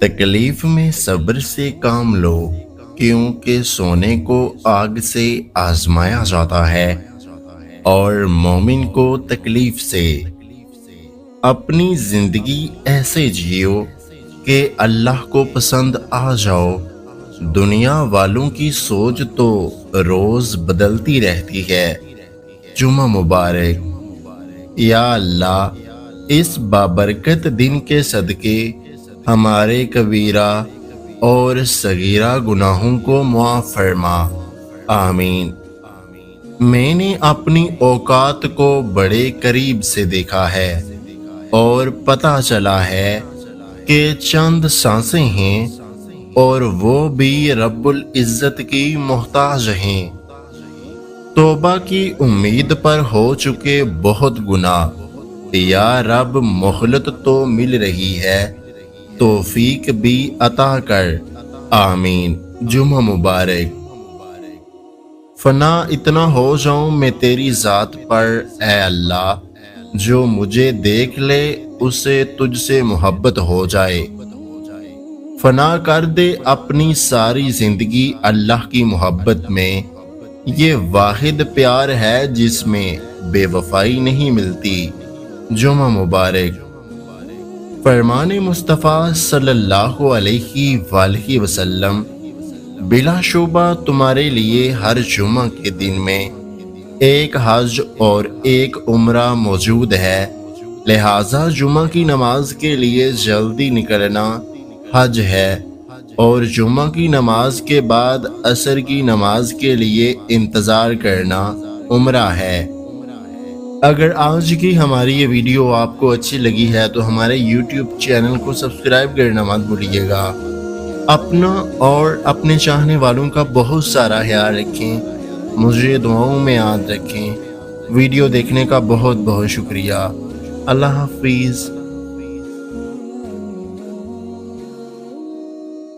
तकलीफ में सब्र से काम लो, क्योंकि सोने को आग से आजमाया जाता है और मोमिन को तकलीफ से। अपनी जिंदगी ऐसे जियो कि अल्लाह को पसंद आ जाओ। दुनिया वालों की सोच तो रोज बदलती रहती है। जुमा मुबारक। या अल्लाह, इस बाबरकत दिन के सदके हमारे कबीरा और सगीरा गुनाहों को मुआफ़ फरमा। आमीन। मैंने अपनी औकात को बड़े करीब से देखा है और पता चला है कि चंद सांसें हैं और वो भी रब्बुल इज़्ज़त की मोहताज हैं। तौबा की उम्मीद पर हो चुके बहुत गुनाह, या रब मोहलत तो मिल रही है, तौफीक भी अता कर। आमीन। जुमा मुबारक। फना इतना हो जाऊं मैं तेरी ज़ात पर, ए अल्लाह, जो मुझे देख ले उसे तुझसे मोहब्बत हो जाए। फना कर दे अपनी सारी जिंदगी अल्लाह की मोहब्बत में। ये वाहिद प्यार है जिसमें बेवफाई नहीं मिलती। जुमा मुबारक। फरमाने मुस्तफ़ा सल्लल्लाहु अलैहि वसल्लम, बिलाशुबा तुम्हारे लिए हर जुमा के दिन में एक हज और एक उम्रा मौजूद है, लिहाजा जुमा की नमाज के लिए जल्दी निकलना हज है और जुमा की नमाज के बाद असर की नमाज के लिए इंतज़ार करना उम्रा है। अगर आज की हमारी ये वीडियो आपको अच्छी लगी है तो हमारे YouTube चैनल को सब्सक्राइब करना मत भूलिएगा। अपना और अपने चाहने वालों का बहुत सारा ख्याल रखें। मुझे दुआओं में याद रखें। वीडियो देखने का बहुत बहुत शुक्रिया। अल्लाह हाफिज़।